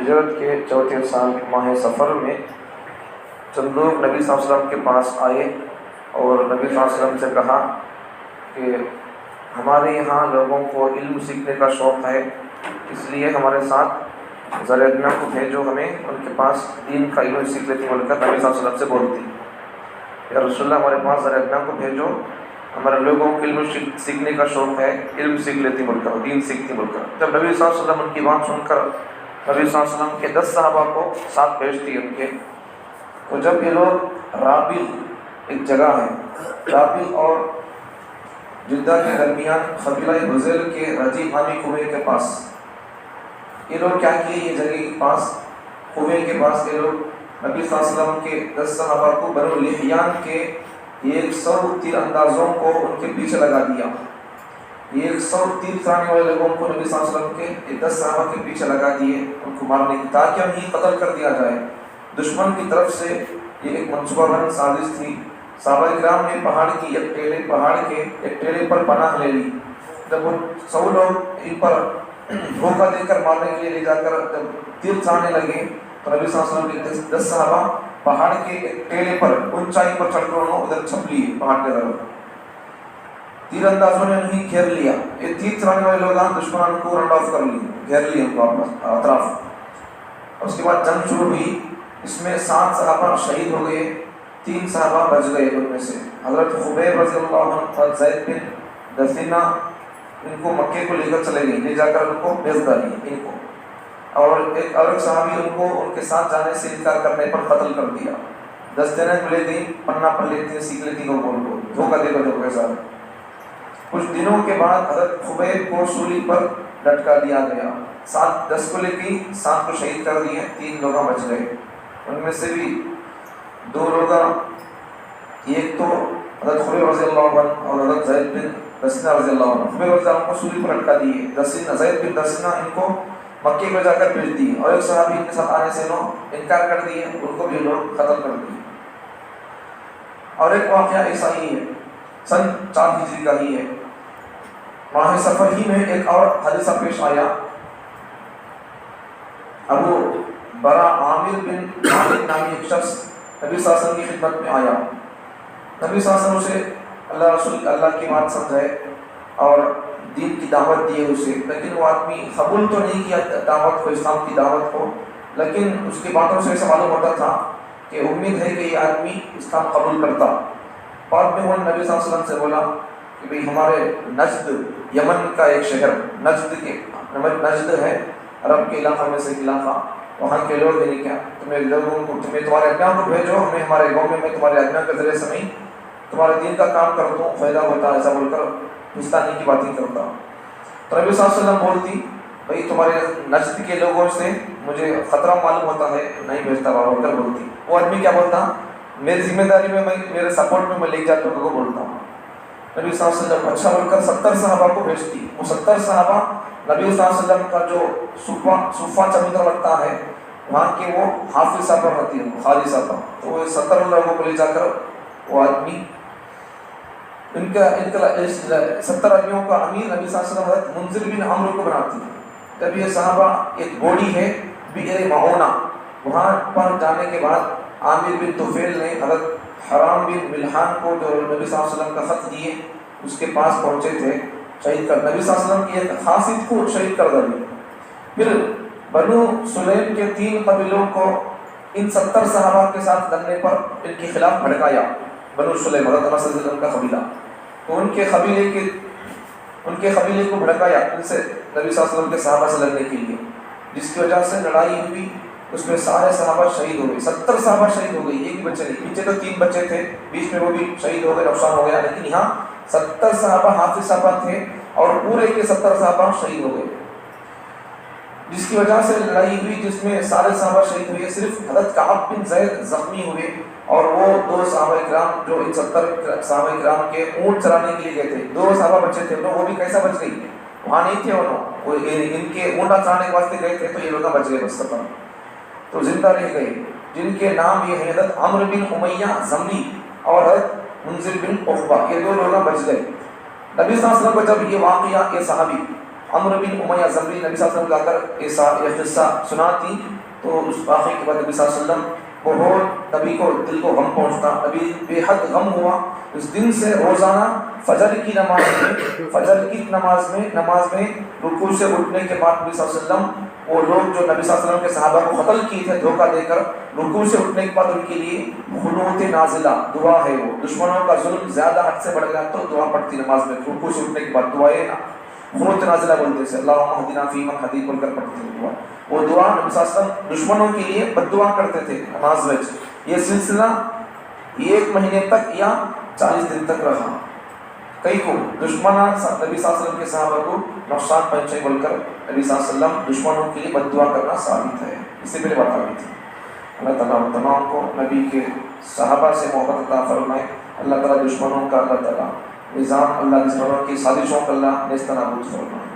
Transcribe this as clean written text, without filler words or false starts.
ہجرت کے چوتھے سال ماہ سفر میں چند لوگ نبی صلی اللہ علیہ وسلم کے پاس آئے اور نبی صلی اللہ علیہ وسلم سے کہا کہ ہمارے یہاں لوگوں کو علم سیکھنے کا شوق ہے، اس لیے ہمارے ساتھ زر ادنا کو بھیجو، ہمیں ان کے پاس دین کا علم سیکھ لیتی بول کر نبی صلی اللہ علیہ وسلم سے بولتی، یا رسول اللہ ہمارے پاس زر ادنا کو بھیجو، ہمارے لوگوں کو علم سیکھنے کا شوق ہے، علم سیکھ لیتی بول کر، دین سیکھتی بول کر۔ جب نبی صلی اللہ علیہ وسلم ان کی بات سن کر نبی صلی اللہ علیہ وسلم کے 10 صحابہ کو ساتھ بھیجتی ان کے، تو جب یہ لوگ رابل ایک جگہ ہے، رابل اور جدہ کے درمیان قبیلہ بزیل کے رجی حامی کنویں کے پاس، یہ لوگ کیا کیے، یہ جگہ کے پاس کنویں کے پاس یہ لوگ نبی صلی اللہ علیہ وسلم کے 10 صحابہ کو بنو لحیان کے 100 تیر اندازوں کو ان کے پیچھے لگا دیا۔ 100 تیر چلانے والے لوگوں کو نبی صلی اللہ علیہ وسلم کے 10 صحابہ کے پیچھے لگا دیے ان کو مارنے کی، تاکہ انہیں قتل کر دیا جائے۔ دشمن کی طرف سے یہ ایک منصوبہ بند سازش تھی۔ صحابہ کرام نے پہاڑ کی ایک ٹیلے پر پناہ لے لی۔ جب وہ 100 لوگ ان پر دھوکہ دے کر مارنے کے لیے لے جا کر جب تیر چلانے لگے تو نبی صلی اللہ علیہ وسلم کے 10 صحابہ پہاڑ کے ایک ٹیلے پر اونچائی پر چڑھ کر انہوں ادھر چھپ لیے پہاڑ کے طرف۔ تیر اندازوں نے انہیں گھیر لیا، یہ تیر چلانے والے لوگ دشمنان کو رنڈ آف کر لیے، گھیر لیے ان کو اطراف۔ اس کے بعد جنگ شروع ہوئی، اس میں 7 صحابہ شہید ہو گئے، 3 صحابہ بچ گئے ان میں سے۔ حضرت خبیب رضی اللہ عنہ اور زید بن دثینہ ان کو مکے کو لے کر چلے گئے، لے جا کر ان کو بیچ ڈالی ان کو، اور ایک الگ صحابی ان کو ان کے ساتھ جانے سے انکار کرنے پر قتل کر دیا۔ 10 دنیں لے گئی، پنہ پڑھ لیتی سیکھ لیتی ان کو دھوکہ دے کر دھوکے ساتھ۔ کچھ دنوں کے بعد حضرت خبیب کو سولی پر لٹکا دیا گیا۔ 10 کو لے گئی، 7 کو شہید کر دیے، 3 لوگ بچ گئے۔ ان میں سے بھی 2 لوگ، ایک تو حضرت خبیب رضی اللہ عنہ اور حضرت زید بن دثینہ رضی اللہ عنہ۔ خبیب رضی اللہ عنہ کو سولی پر لٹکا دیے، زید بن دثینہ ان کو مکے میں جا کر بھیج دی، اور ایک صحابی ان کے ساتھ آنے سے انہوں انکار کر دیے، ان کو بھی لوگ قتل کر دیے۔ اور ایک واقعہ ایسا ہی ہے، سن 4 ہجری کا ہی ہے، ماہ سفر ہی میں ایک اور حادثہ پیش آیا۔ ابو برا عامر بن مالک نامی ایک شخص نبی صلی اللہ علیہ وسلم کی خدمت میں آیا۔ نبی صلی اللہ علیہ وسلم سے اللہ کی بات سمجھائے اور دین کی دعوت دیے اسے، لیکن وہ آدمی قبول تو نہیں کیا دعوت کو، اسلام کی دعوت کو، لیکن اس کی باتوں سے ایسا معلوم ہوتا تھا کہ امید ہے کہ یہ آدمی اسلام قبول کرتا۔ بعد میں وہ نبی صلی اللہ علیہ وسلم سے بولا کہ بھئی ہمارے نجد، یمن کا ایک شہر نجد ہے، عرب کے علاقہ میں سے ایک علاقہ، وہاں کے لوگ یعنی کیا تمہیں تمہارے ادنا کو بھیجو، ہمیں ہمارے گاؤں میں تمہارے ادنا کے ذریعے سے میں تمہارے دین کا کام کرتا ہوں، فائدہ ہوتا ہے، ایسا بول کر ہندوستانی کی باتیں کرتا۔ تو نبی صلی اللہ علیہ وسلم بولتی بھئی تمہارے نجد کے لوگوں سے مجھے خطرہ معلوم ہوتا ہے، نہیں بھیجتا بول کر بولتی۔ وہ آدمی کیا بولتا، میری ذمہ داری میں میرے سپورٹ میں لے جاتا ہوں کو بولتا ہوں۔ نبی صلی اللہ علیہ وسلم اچھا بول کر 70 صحابہ کو بھیجتی۔ وہ 70 صحابہ نبی صلی اللہ علیہ وسلم کا جو صوفہ چبوترا لگتا ہے وہاں کے وہ حافظ صاحب رہتی ہے، خالی صاحب، تو وہ 70 لوگوں کو لے جا کر وہ آدمی ان کا 70 آدمیوں کا امیر نبی صلی اللہ علیہ وسلم حضرت منذر بن عمرو کو بناتی ہے۔ جب یہ صحابہ ایک بوڑی ہے بئر معونہ، وہاں پر جانے کے بعد عامر بن طفیل نے حضرت حرام بن ملحان کو جو نبی صلی اللہ علیہ وسلم کا خط دیے اس کے پاس پہنچے تھے، شہید کر نبی صلی اللہ علیہ وسلم کی ایک خاصیت کو شہید کر دی۔ پھر بنو سلیم کے 3 قبیلوں کو ان 70 صحابہ کے ساتھ لڑنے پر ان کے خلاف بھڑکایا۔ بنو سلیم حضرت عمر صلی اللہ علیہ وسلم کا قبیلہ، تو ان کے قبیلے کو بھڑکایا ان سے نبی صلی اللہ علیہ وسلم کے صحابہ سے لڑنے کے لیے، جس کی وجہ سے لڑائی ہوئی، اس میں سارے صحابہ شہید ہو گئے، 70 صحابہ شہید ہو گئے، ایک بھی بچے نہیں، پیچھے تو 3 بچے تھے، بیچ میں وہ بھی شہید ہو گئے، نقصان ہو گیا، لیکن یہاں 70 صحابہ حافظ صحابہ تھے اور پورے کے 70 صحابہ شہید ہو گئے، جس کی وجہ سے لڑائی ہوئی جس میں سارے صحابہ شہید ہوئے، صرف حضرت کعب بن زید زخمی ہوئے، اور وہ 2 صحابہ کرام جو ان 70 صحابہ کرام کے اونٹ چرانے کے لیے گئے تھے، 2 صحابہ بچے تھے، وہ بھی کیسا بچ گئی، وہاں نہیں تھے وہ ان کے اونٹا چرانے کے واسطے گئے تھے، تو یہ لوگ بچ گئے بس ختم، تو زندہ رہ گئے، جن کے نام یہ ہیں حضرت عمرو بن امیہ زمری اور حضرت منذر بن عقبہ، یہ 2 لوگ بچ گئے۔ نبی صلی اللہ علیہ وسلم کو جب یہ واقعہ، یہ صحابی عمرو بن امیہ ضمری نبی صلی اللہ علیہ وسلم جا کر یہ قصہ سناتی تو اس واقعے کے بعد نبی صلی اللہ علیہ وسلم بہت نبی کو دل کو غم پہنچتا، نبی بے حد غم ہوا۔ اس دن سے روزانہ فجر کی نماز میں رکوع سے اٹھنے کے بعد نبی صلی اللہ علیہ وسلم وہ لوگ جو نبی صلی اللہ علیہ وسلم کے صحابہ کو قتل کیے تھے دھوکہ دے کر، رکوع سے اٹھنے کے بعد ان کے لیے قنوت نازلہ دعا ہے، وہ دشمنوں کا ظلم زیادہ حد سے بڑھ گیا تو دعا پڑھتی نماز میں، رکوع سے اٹھنے کے بعد دعائیں قنوت نازلہ بولتے سے اللہم اہدنا فیمن ہدیت بول کر پڑھتی دعا، وہ دعا نبی صلی اللہ علیہ وسلم دشمنوں کے لیے بد دعا کرتے تھے نماز میں۔ یہ سلسلہ 1 مہینے تک یا 40 دن تک رہا۔ کئی کو دشمن نبی صلی اللہ علیہ وسلم کے صحابہ کو نقصان پہنچے بول کر نبی صلی اللہ علیہ وسلم دشمنوں کے لیے بد دعا کرنا ثابت ہے، اس سے پہلے بتا دی تھی۔ اللہ تعالیٰ تمام کو نبی کے صحابہ سے محبت عطا فرمائے۔ اللہ تعالیٰ دشمنوں کا اللہ تعالیٰ نظام، اللہ دشمنوں کی سازشوں کا اللہ نیست نابود فرمائے۔